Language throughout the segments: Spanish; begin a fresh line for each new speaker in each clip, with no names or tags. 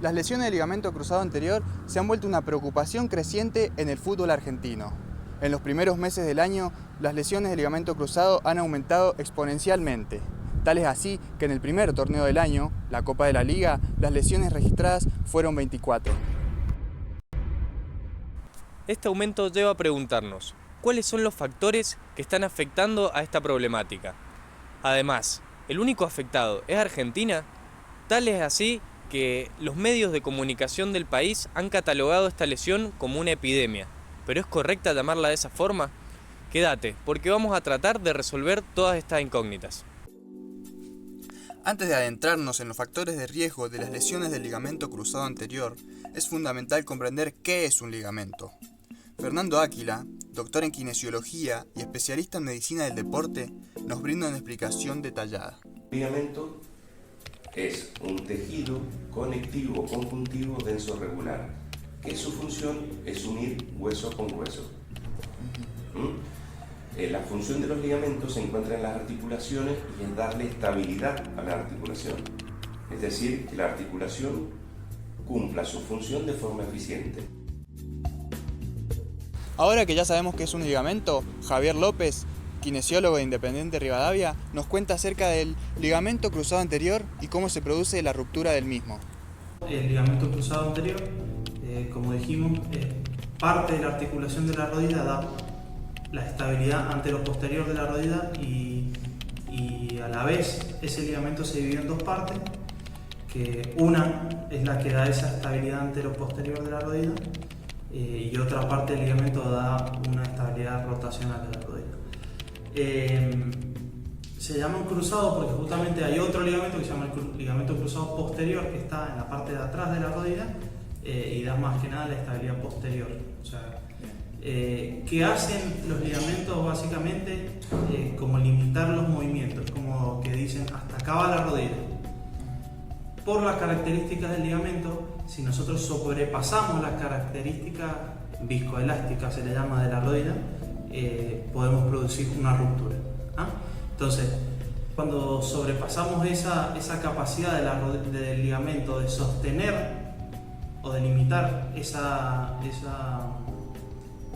Las lesiones del ligamento cruzado anterior se han vuelto una preocupación creciente en el fútbol argentino. En los primeros meses del año, las lesiones del ligamento cruzado han aumentado exponencialmente. Tal es así que en el primer torneo del año, la Copa de la Liga, las lesiones registradas fueron 24.
Este aumento lleva a preguntarnos, ¿cuáles son los factores que están afectando a esta problemática? Además, ¿el único afectado es Argentina? Tal es así que los medios de comunicación del país han catalogado esta lesión como una epidemia. ¿Pero es correcta llamarla de esa forma? Quédate, porque vamos a tratar de resolver todas estas incógnitas.
Antes de adentrarnos en los factores de riesgo de las lesiones del ligamento cruzado anterior, es fundamental comprender qué es un ligamento. Fernando Áquila, doctor en kinesiología y especialista en medicina del deporte, nos brinda una explicación detallada.
Ligamento es un tejido conectivo conjuntivo denso regular, que su función es unir hueso con hueso. La función de los ligamentos se encuentra en las articulaciones y es darle estabilidad a la articulación, es decir, que la articulación cumpla su función de forma eficiente.
Ahora que ya sabemos qué es un ligamento, Javier López, kinesiólogo de Independiente Rivadavia, nos cuenta acerca del ligamento cruzado anterior y cómo se produce la ruptura del mismo.
El ligamento cruzado anterior, como dijimos, parte de la articulación de la rodilla, da la estabilidad antero-posterior de la rodilla y a la vez ese ligamento se divide en dos partes, que una es la que da esa estabilidad antero-posterior de la rodilla y otra parte del ligamento da una estabilidad rotacional de la rodilla. Se llama un cruzado porque justamente hay otro ligamento que se llama el ligamento cruzado posterior, que está en la parte de atrás de la rodilla y da más que nada la estabilidad posterior. O sea, ¿qué hacen los ligamentos? Básicamente como limitar los movimientos, como que dicen hasta acá va la rodilla. Por las características del ligamento, si nosotros sobrepasamos las características viscoelásticas, se le llama, de la rodilla, podemos producir una ruptura. Entonces, cuando sobrepasamos esa capacidad del ligamento de sostener o de limitar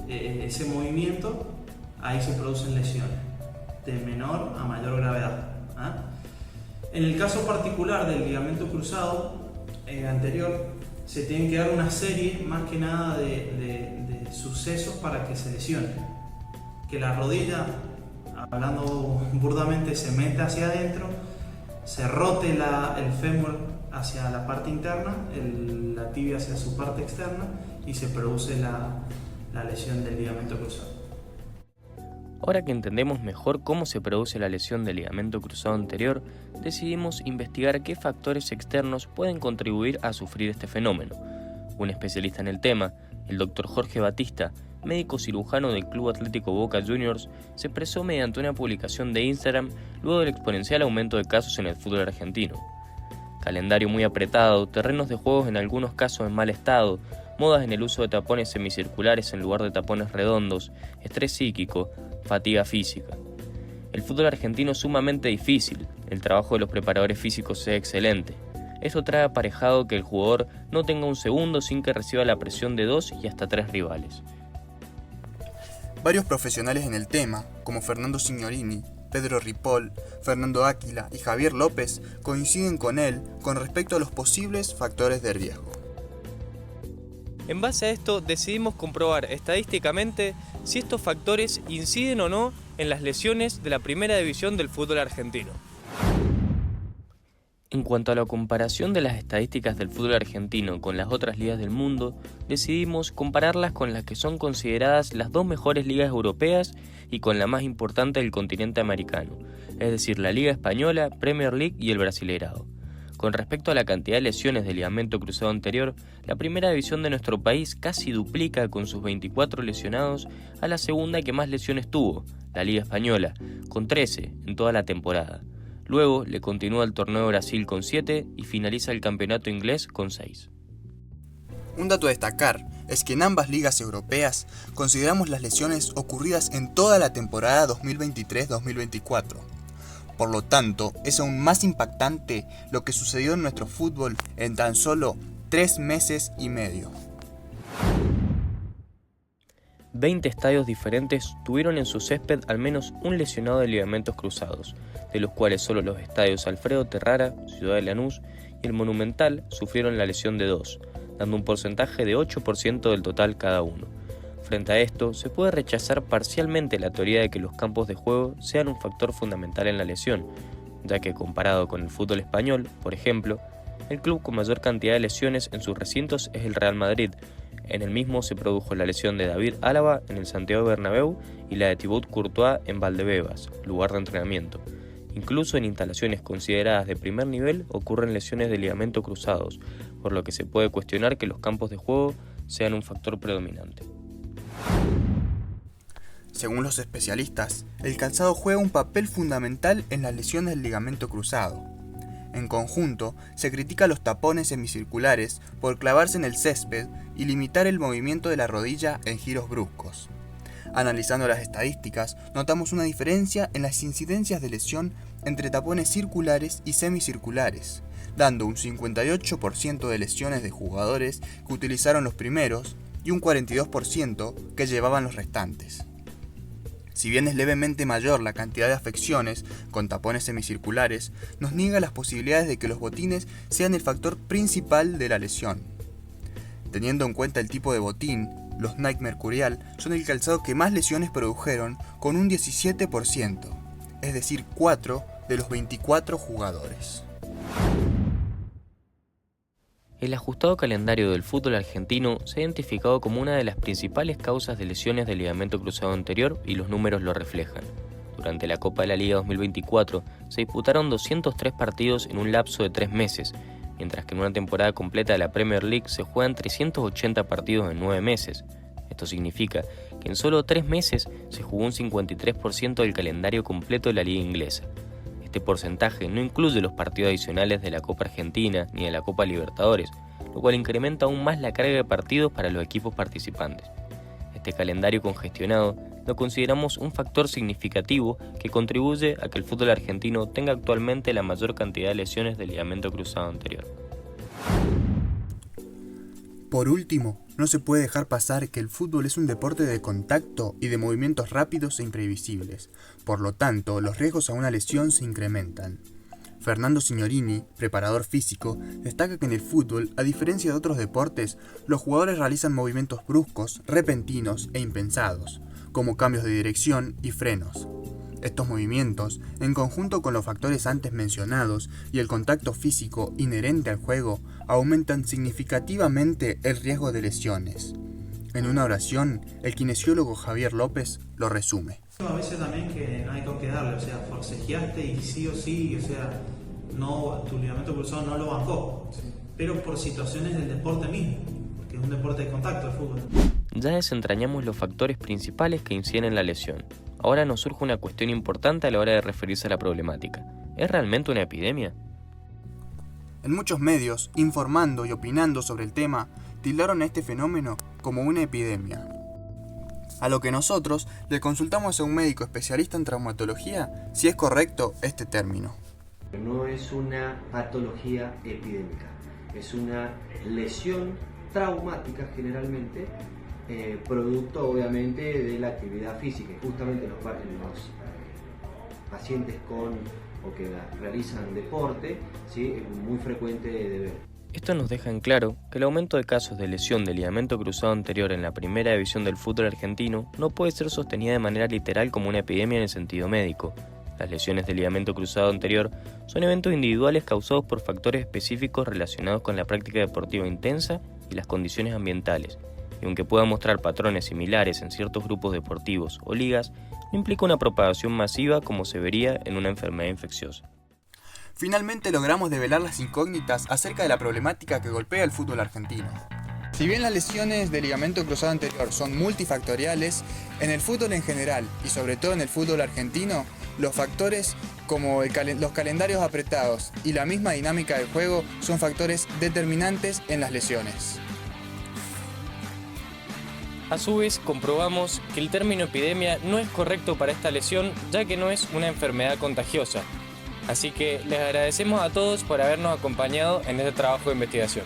ese movimiento, ahí se producen lesiones de menor a mayor gravedad. En el caso particular del ligamento cruzado anterior, se tienen que dar una serie más que nada de sucesos para que se lesione. Que la rodilla, hablando burdamente, se mete hacia adentro, se rote el fémur hacia la parte interna, la tibia hacia su parte externa y se produce la lesión del ligamento cruzado.
Ahora que entendemos mejor cómo se produce la lesión del ligamento cruzado anterior, decidimos investigar qué factores externos pueden contribuir a sufrir este fenómeno. Un especialista en el tema, el Dr. Jorge Batista, médico cirujano del Club Atlético Boca Juniors, se expresó mediante una publicación de Instagram luego del exponencial aumento de casos en el fútbol argentino. Calendario muy apretado, terrenos de juegos en algunos casos en mal estado, modas en el uso de tapones semicirculares en lugar de tapones redondos, estrés psíquico, fatiga física. El fútbol argentino es sumamente difícil, el trabajo de los preparadores físicos es excelente. Esto trae aparejado que el jugador no tenga un segundo sin que reciba la presión de 2 y hasta 3 rivales.
Varios profesionales en el tema, como Fernando Signorini, Pedro Ripoll, Fernando Áquila y Javier López, coinciden con él con respecto a los posibles factores de riesgo.
En base a esto, decidimos comprobar estadísticamente si estos factores inciden o no en las lesiones de la primera división del fútbol argentino. En cuanto a la comparación de las estadísticas del fútbol argentino con las otras ligas del mundo, decidimos compararlas con las que son consideradas las dos mejores ligas europeas y con la más importante del continente americano, es decir, la Liga Española, Premier League y el Brasileirao. Con respecto a la cantidad de lesiones del ligamento cruzado anterior, la primera división de nuestro país casi duplica con sus 24 lesionados a la segunda que más lesiones tuvo, la Liga Española, con 13 en toda la temporada. Luego le continúa el Torneo de Brasil con 7 y finaliza el Campeonato Inglés con 6.
Un dato a destacar es que en ambas ligas europeas consideramos las lesiones ocurridas en toda la temporada 2023-2024. Por lo tanto, es aún más impactante lo que sucedió en nuestro fútbol en tan solo 3 meses y medio.
20 estadios diferentes tuvieron en su césped al menos un lesionado de ligamentos cruzados, de los cuales solo los estadios Alfredo Terrara, Ciudad de Lanús, y el Monumental sufrieron la lesión de 2, dando un porcentaje de 8% del total cada uno. Frente a esto, se puede rechazar parcialmente la teoría de que los campos de juego sean un factor fundamental en la lesión, ya que comparado con el fútbol español, por ejemplo, el club con mayor cantidad de lesiones en sus recintos es el Real Madrid. En el mismo se produjo la lesión de David Álava en el Santiago Bernabéu y la de Thibaut Courtois en Valdebebas, lugar de entrenamiento. Incluso en instalaciones consideradas de primer nivel ocurren lesiones de ligamento cruzados, por lo que se puede cuestionar que los campos de juego sean un factor predominante.
Según los especialistas, el calzado juega un papel fundamental en las lesiones del ligamento cruzado. En conjunto, se critica los tapones semicirculares por clavarse en el césped y limitar el movimiento de la rodilla en giros bruscos. Analizando las estadísticas, notamos una diferencia en las incidencias de lesión entre tapones circulares y semicirculares, dando un 58% de lesiones de jugadores que utilizaron los primeros y un 42% que llevaban los restantes. Si bien es levemente mayor la cantidad de afecciones con tapones semicirculares, nos niega las posibilidades de que los botines sean el factor principal de la lesión. Teniendo en cuenta el tipo de botín, los Nike Mercurial son el calzado que más lesiones produjeron con un 17%, es decir, 4 de los 24 jugadores.
El ajustado calendario del fútbol argentino se ha identificado como una de las principales causas de lesiones del ligamento cruzado anterior y los números lo reflejan. Durante la Copa de la Liga 2024 se disputaron 203 partidos en un lapso de 3 meses, mientras que en una temporada completa de la Premier League se juegan 380 partidos en 9 meses. Esto significa que en solo 3 meses se jugó un 53% del calendario completo de la Liga Inglesa. Este porcentaje no incluye los partidos adicionales de la Copa Argentina ni de la Copa Libertadores, lo cual incrementa aún más la carga de partidos para los equipos participantes. Este calendario congestionado lo consideramos un factor significativo que contribuye a que el fútbol argentino tenga actualmente la mayor cantidad de lesiones del ligamento cruzado anterior.
Por último, no se puede dejar pasar que el fútbol es un deporte de contacto y de movimientos rápidos e imprevisibles. Por lo tanto, los riesgos a una lesión se incrementan. Fernando Signorini, preparador físico, destaca que en el fútbol, a diferencia de otros deportes, los jugadores realizan movimientos bruscos, repentinos e impensados, como cambios de dirección y frenos. Estos movimientos, en conjunto con los factores antes mencionados y el contacto físico inherente al juego, aumentan significativamente el riesgo de lesiones. En una oración, el kinesiólogo Javier López lo resume.
A veces también que no hay con qué darle, o sea, forcejeaste y sí o sí, o sea, no, tu ligamento cruzado no lo bancó, pero por situaciones del deporte mismo, porque es un deporte de contacto el fútbol.
Ya desentrañamos los factores principales que inciden en la lesión. Ahora nos surge una cuestión importante a la hora de referirse a la problemática. ¿Es realmente una epidemia?
En muchos medios, informando y opinando sobre el tema, tildaron a este fenómeno como una epidemia. A lo que nosotros le consultamos a un médico especialista en traumatología si es correcto este término.
No es una patología epidémica, es una lesión traumática generalmente, producto obviamente de la actividad física. Y justamente los pacientes con o que realizan deporte, ¿sí? Es muy frecuente de ver.
Esto nos deja en claro que el aumento de casos de lesión del ligamento cruzado anterior en la primera división del fútbol argentino no puede ser sostenida de manera literal como una epidemia en el sentido médico. Las lesiones del ligamento cruzado anterior son eventos individuales causados por factores específicos relacionados con la práctica deportiva intensa y las condiciones ambientales, y aunque pueda mostrar patrones similares en ciertos grupos deportivos o ligas, no implica una propagación masiva como se vería en una enfermedad infecciosa.
Finalmente logramos develar las incógnitas acerca de la problemática que golpea el fútbol argentino. Si bien las lesiones del ligamento cruzado anterior son multifactoriales, en el fútbol en general y sobre todo en el fútbol argentino, los factores como los calendarios apretados y la misma dinámica del juego son factores determinantes en las lesiones.
A su vez, comprobamos que el término epidemia no es correcto para esta lesión, ya que no es una enfermedad contagiosa. Así que les agradecemos a todos por habernos acompañado en este trabajo de investigación.